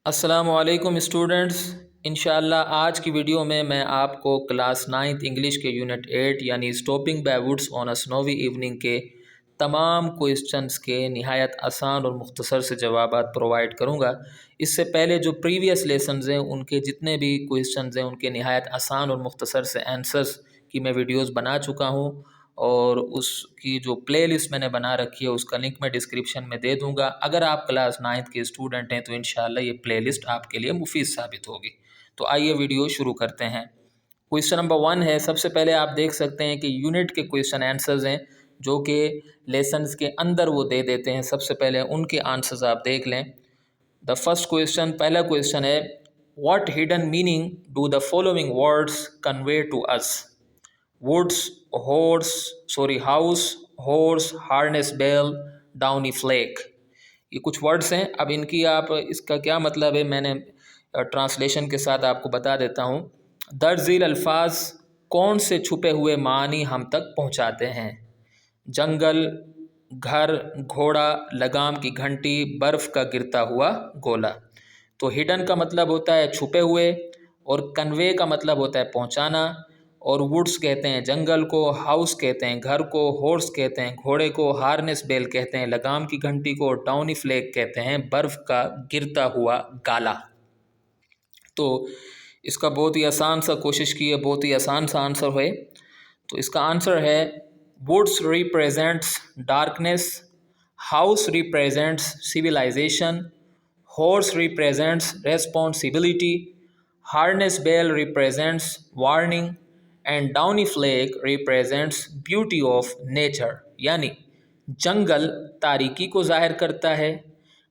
अस्सलाम वालेकुम स्टूडेंट्स। इंशाअल्लाह आज की वीडियो में मैं आपको क्लास 9th इंग्लिश के यूनिट 8 यानी stopping by woods on a snowy evening के तमाम क्वेश्चंस के निहायत आसान और मुख्तसर से जवाबात प्रोवाइड करूंगा। इससे पहले जो प्रीवियस लेसन्स हैं उनके जितने भी क्वेश्चंस हैं उनके निहायत आसान और मुख्तसर से आंसर्स की मैं वीडियोज़ बना चुका हूँ और उसकी जो प्लेलिस्ट मैंने बना रखी है उसका लिंक मैं डिस्क्रिप्शन में दे दूंगा। अगर आप क्लास 9th के स्टूडेंट हैं तो इंशाल्लाह ये प्लेलिस्ट आपके लिए मुफीद साबित होगी। तो आइए वीडियो शुरू करते हैं। क्वेश्चन नंबर 1 है। सबसे पहले आप देख सकते हैं कि यूनिट के क्वेश्चन आंसर्स हैं जो कि लेसन्स के अंदर वो दे देते हैं। सबसे पहले उनके आंसर्स आप देख लें। द फर्स्ट क्वेश्चन, पहला क्वेश्चन है, what hidden meaning do the following words convey to us? Woods, house, horse, harness bell, downy flake. ये कुछ वर्ड्स हैं। अब इनकी आप इसका क्या मतलब है मैंने ट्रांसलेशन के साथ आपको बता देता हूँ। दरजील अल्फाज कौन से छुपे हुए मानी हम तक पहुँचाते हैं? जंगल, घर, घोड़ा, लगाम की घंटी, बर्फ़ का गिरता हुआ गोला। तो हिडन का मतलब होता है छुपे हुए और कन्वे का मतलब होता है पहुँचाना। और वुड्स कहते हैं जंगल को, हाउस कहते हैं घर को, हॉर्स कहते हैं घोड़े को, हार्नेस बेल कहते हैं लगाम की घंटी को, डाउनी फ्लेक कहते हैं बर्फ़ का गिरता हुआ गाला। तो इसका बहुत ही आसान सा कोशिश की है, बहुत ही आसान सा आंसर है। तो इसका आंसर है woods represents darkness, house represents civilization, horse represents responsibility, harness bell represents warning and downy flake represents beauty of nature. यानी जंगल तारीकी को ज़ाहिर करता है,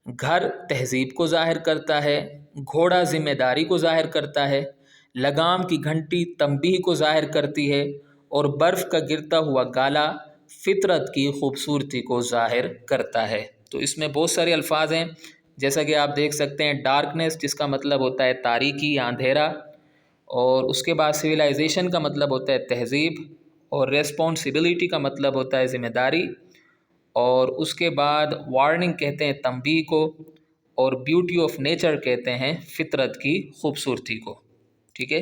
घर तहजीब को ज़ाहिर करता है, घोड़ा ज़िम्मेदारी को ज़ाहिर करता है, लगाम की घंटी तंबीह को ज़ाहिर करती है और बर्फ़ का गिरता हुआ गाला फितरत की खूबसूरती को ज़ाहिर करता है। तो इसमें बहुत सारे अल्फाज हैं जैसा कि आप देख सकते हैं। डार्कनेस जिसका मतलब होता है तारीकी या अंधेरा, और उसके बाद सिविलाइजेशन का मतलब होता है तहजीब, और रेस्पॉन्सिबिलिटी का मतलब होता है ज़िम्मेदारी, और उसके बाद वार्निंग कहते हैं तंबीह को, और ब्यूटी ऑफ नेचर कहते हैं फितरत की खूबसूरती को। ठीक है,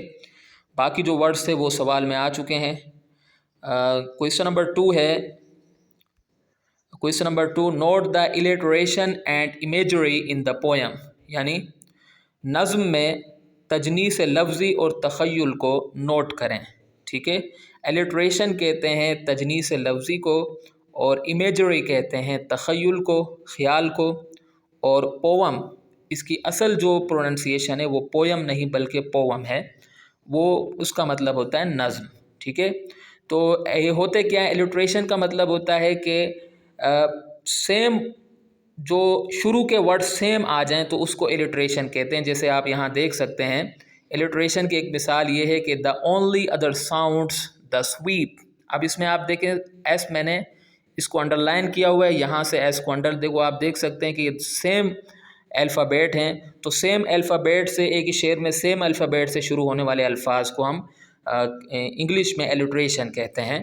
बाकी जो वर्ड्स थे वो सवाल में आ चुके हैं। क्वेश्चन नंबर 2 है। Question number 2, note the alliteration and imagery in the poem. यानी नज़्म में तजनीस लफ्ज़ी और तख़य्युल को नोट करें। ठीक है, एलिट्रेशन कहते हैं तजनीस लफ्ज़ी को, और इमेजरी कहते हैं तख़य्युल को, ख़याल को, और पोवम इसकी असल जो प्रोनंसिएशन है वो पोयम नहीं बल्कि पोवम है, वो उसका मतलब होता है नज़्म। ठीक है, तो ये होते क्या है, एलिट्रेशन का मतलब होता है कि सेम जो शुरू के वर्ड सेम आ जाएं तो उसको एलिट्रेशन कहते हैं। जैसे आप यहाँ देख सकते हैं, एलिट्रेशन की एक मिसाल ये है कि the only other sounds the SVEEP. अब इसमें आप देखें एस मैंने इसको अंडरलाइन किया हुआ है, यहाँ से एस को अंडर देखो, आप देख सकते हैं कि ये सेम अल्फ़ाबेट हैं। तो सेम अल्फ़ाबेट से एक ही शेर में सेम अल्फ़ाबेट से शुरू होने वाले अल्फाज को हम इंग्लिश में एलिट्रेशन कहते हैं।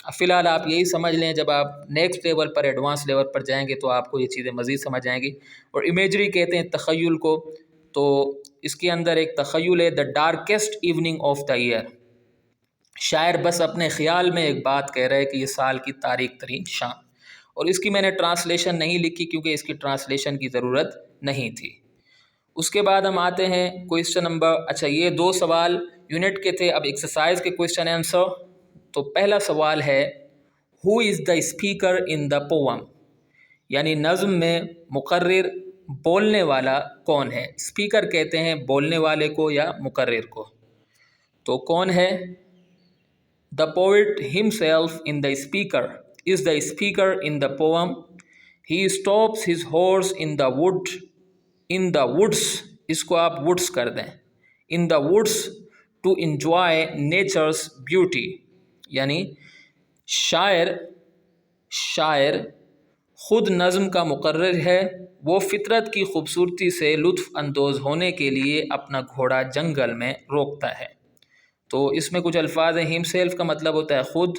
फ़िलहाल आप यही समझ लें, जब आप नेक्स्ट लेवल पर एडवांस लेवल पर जाएंगे तो आपको ये चीज़ें मज़ीद समझ आएंगी। और इमेजरी कहते हैं तख़य्युल को। तो इसके अंदर एक तख़य्युल है, the darkest evening of the year. शायर बस अपने ख़्याल में एक बात कह रहा है कि ये साल की तारीक तरीन शाम। और इसकी मैंने ट्रांसलेशन नहीं लिखी क्योंकि इसकी ट्रांसलेशन की ज़रूरत नहीं थी। उसके बाद हम आते हैं क्वेश्चन नंबर, अच्छा ये 2 सवाल यूनिट के थे। अब एक्सरसाइज के क्वेश्चन आंसर। तो पहला सवाल है, who is the speaker in the poem? यानी नज़्म में मुकर्रिर बोलने वाला कौन है? स्पीकर कहते हैं बोलने वाले को या मुकर्रिर को। तो कौन है? The poet himself in the speaker is the speaker in the poem. He stops his horse in the wood, in the woods, इसको आप वुड्स कर दें, in the woods to enjoy nature's beauty. यानी शायर ख़ुद नज़्म का मुकर्रर है, वो फितरत की खूबसूरती से लुत्फ़ अंदोज़ होने के लिए अपना घोड़ा जंगल में रोकता है। तो इसमें कुछ अल्फाज हैं। हिमसेल्फ का मतलब होता है ख़ुद,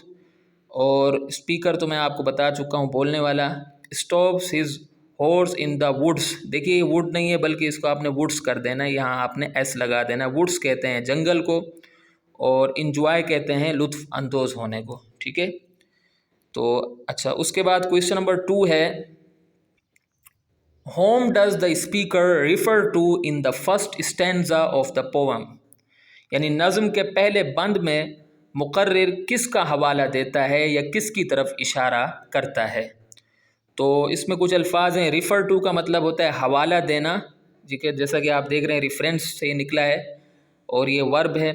और स्पीकर तो मैं आपको बता चुका हूँ बोलने वाला। Stops his horse in the woods, देखिए ये वुड नहीं है बल्कि इसको आपने वुड्स कर देना है, यहाँ आपने एस लगा देना है। वुड्स कहते हैं जंगल को और इंजॉय कहते हैं लुत्फ अंदोज होने को, ठीक है। तो अच्छा, उसके बाद क्वेश्चन नंबर 2 है, whom does the speaker refer to in the first stanza of the poem, यानी नज़म के पहले बंद में मुकर्रिर किसका हवाला देता है या किसकी तरफ इशारा करता है। तो इसमें कुछ अल्फाज हैं। रिफ़र टू का मतलब होता है हवाला देना, जी के जैसा कि आप देख रहे हैं रेफरेंस से निकला है और ये वर्ब है।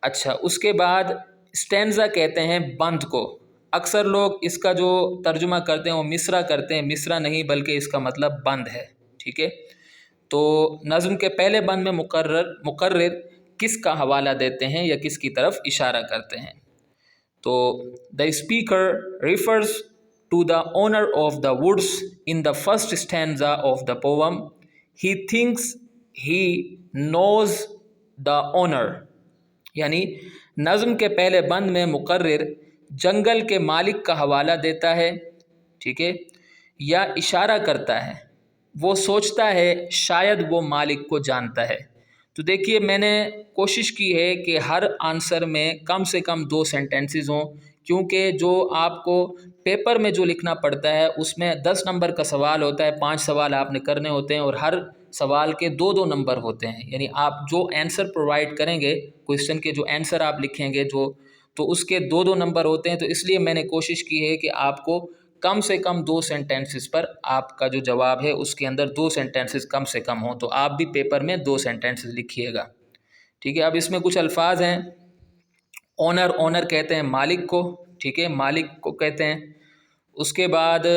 अच्छा, उसके बाद स्टैंजा कहते हैं बंद को। अक्सर लोग इसका जो तर्जुमा करते हैं वो मिसरा करते हैं, मिसरा नहीं बल्कि इसका मतलब बंद है, ठीक है। तो नज़म के पहले बंद में मुकर्रिर किसका हवाला देते हैं या किसकी तरफ इशारा करते हैं। तो the speaker refers to the owner of the woods in the first stanza of the poem. He thinks he knows the owner, यानी नज़म के पहले बंद में मुकर्रिर जंगल के मालिक का हवाला देता है, ठीक है, या इशारा करता है, वो सोचता है शायद वो मालिक को जानता है। तो देखिए मैंने कोशिश की है कि हर आंसर में कम से कम 2 सेंटेंसेस हों, क्योंकि जो आपको पेपर में जो लिखना पड़ता है उसमें 10 नंबर का सवाल होता है, 5 सवाल आपने करने होते हैं और हर सवाल के 2-2 नंबर होते हैं। यानी आप जो आंसर प्रोवाइड करेंगे, क्वेश्चन के जो आंसर आप लिखेंगे तो उसके 2-2 नंबर होते हैं। तो इसलिए मैंने कोशिश की है कि आपको कम से कम 2 सेंटेंसेस पर आपका जो जवाब है उसके अंदर 2 सेंटेंसेस कम से कम हो। तो आप भी पेपर में 2 सेंटेंसेस लिखिएगा, ठीक है। अब इसमें कुछ अल्फाज हैं। ओनर कहते हैं मालिक को, ठीक है, मालिक को कहते हैं। उसके बाद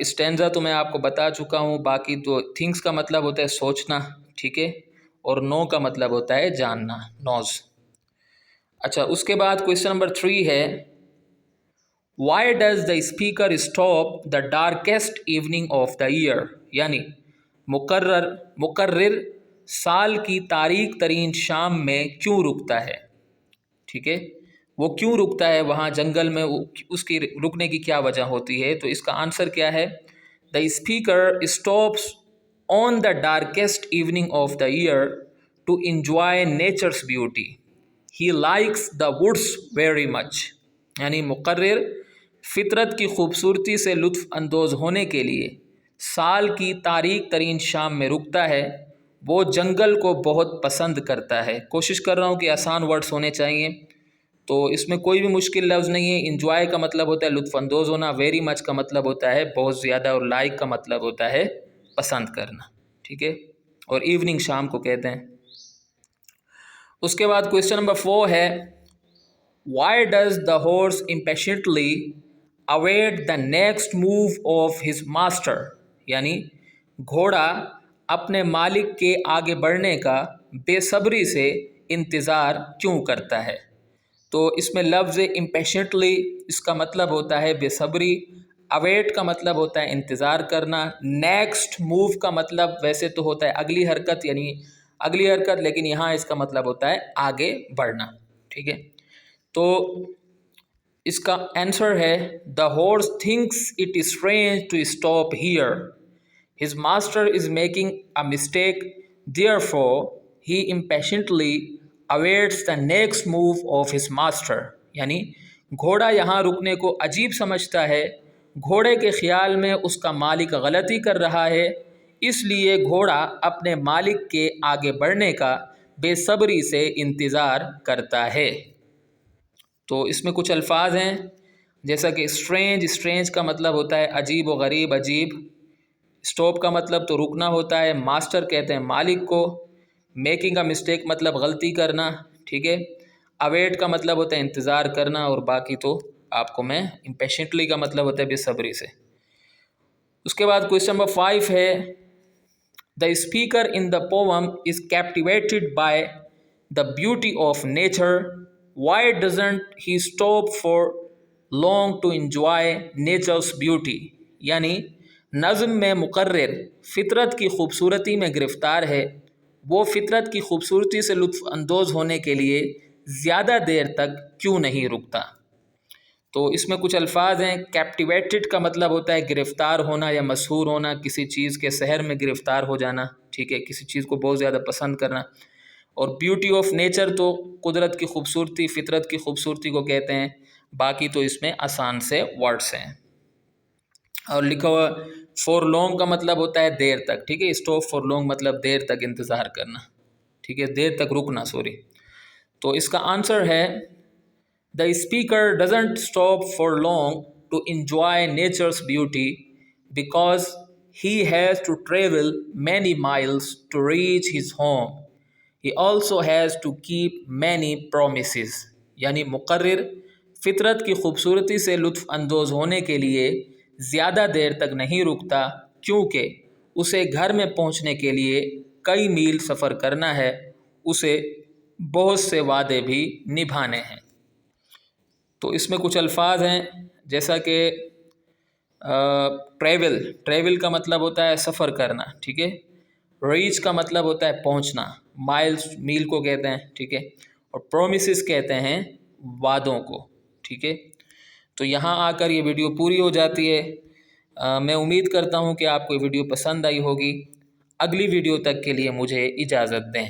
स्टैंजा तो मैं आपको बता चुका हूँ। बाकी तो थिंग्स का मतलब होता है सोचना, ठीक है, और नो का मतलब होता है जानना, नोज। अच्छा, उसके बाद क्वेश्चन नंबर 3 है, why does the speaker stop the darkest evening of the year, यानी मुकर्रिर साल की तारीक तरीन शाम में क्यों रुकता है, ठीक है, वो क्यों रुकता है वहाँ जंगल में, उसकी रुकने की क्या वजह होती है। तो इसका आंसर क्या है, the speaker stops on the darkest evening of the year to enjoy nature's beauty, he likes the woods very much, यानी मुकर्रिर फितरत की खूबसूरती से लुत्फ़ अंदोज़ होने के लिए साल की तारीक तरीन शाम में रुकता है, वो जंगल को बहुत पसंद करता है। कोशिश कर रहा हूँ कि आसान वर्ड्स होने चाहिए, तो इसमें कोई भी मुश्किल लफ्ज़ नहीं है। इंजॉय का मतलब होता है लुत्फ़ अंदोज़ होना, वेरी मच का मतलब होता है बहुत ज़्यादा, और लाइक का मतलब होता है पसंद करना, ठीक है, और इवनिंग शाम को कहते हैं। उसके बाद क्वेश्चन नंबर 4 है, why does the horse impatiently await the next move of his master, यानी घोड़ा अपने मालिक के आगे बढ़ने का बेसब्री से इंतज़ार क्यों करता है। तो इसमें लफ्ज़ इम्पेशेंटली, इसका मतलब होता है बेसब्री, अवेट का मतलब होता है इंतज़ार करना, नेक्स्ट मूव का मतलब वैसे तो होता है अगली हरकत, यानी अगली हरकत, लेकिन यहाँ इसका मतलब होता है आगे बढ़ना, ठीक है। तो इसका आंसर है, the horse thinks it is strange to stop here, his master is making a mistake, therefore he impatiently awaits the next move of his master, यानी घोड़ा यहाँ रुकने को अजीब समझता है, घोड़े के ख्याल में उसका मालिक गलती कर रहा है, इसलिए घोड़ा अपने मालिक के आगे बढ़ने का बेसब्री से इंतज़ार करता है। तो इसमें कुछ अल्फाज हैं, जैसा कि स्ट्रेंज का मतलब होता है अजीब व गरीब, अजीब। स्टॉप का मतलब तो रुकना होता है, मास्टर कहते हैं मालिक को, मेकिंग अ मिस्टेक मतलब गलती करना, ठीक है, अवेट का मतलब होता है इंतज़ार करना, और बाकी तो आपको मैं इम्पेशेंटली का मतलब होता है बेसब्री से। उसके बाद क्वेश्चन नंबर 5 है, the speaker in the poem is captivated by the beauty of nature, why doesn't he stop for long to enjoy nature's beauty, यानी नज़्म में मुकर्रिर फितरत की खूबसूरती में गिरफ़्तार है, वो फितरत की खूबसूरती से लुत्फ़ अंदोज़ होने के लिए ज़्यादा देर तक क्यों नहीं रुकता। تو اس میں کچھ الفاظ ہیں. کیپٹیویٹڈ کا مطلب ہوتا ہے گرفتار ہونا یا مسحور ہونا، کسی چیز کے سحر میں گرفتار ہو جانا، ٹھیک ہے، کسی چیز کو بہت زیادہ پسند کرنا. اور بیوٹی آف نیچر تو قدرت کی خوبصورتی، فطرت کی خوبصورتی کو کہتے ہیں. باقی تو اس میں آسان سے ورڈس ہیں. اور لکھا ہوا فور لانگ کا مطلب ہوتا ہے دیر تک، ٹھیک ہے. اسٹاپ فور لانگ مطلب دیر تک انتظار کرنا، ٹھیک ہے، دیر تک رکنا، سوری. تو اس کا آنسر ہے the speaker doesn't stop for long to enjoy nature's beauty because he has to travel many miles to reach his home. He also has to keep many promises. یعنی مقرر فطرت کی خوبصورتی سے لطف اندوز ہونے کے لیے زیادہ دیر تک نہیں رکتا، کیونکہ اسے گھر میں پہنچنے کے لیے کئی میل سفر کرنا ہے، اسے بہت سے وعدے بھی نبھانے ہیں. تو اس میں کچھ الفاظ ہیں جیسا کہ ٹریول کا مطلب ہوتا ہے سفر کرنا، ٹھیک ہے. ریچ کا مطلب ہوتا ہے پہنچنا، مائلز میل کو کہتے ہیں، ٹھیک ہے. اور پرومسز کہتے ہیں وعدوں کو، ٹھیک ہے. تو یہاں آ کر یہ ویڈیو پوری ہو جاتی ہے. میں امید کرتا ہوں کہ آپ کو یہ ویڈیو پسند آئی ہوگی. اگلی ویڈیو تک کے لیے مجھے اجازت دیں.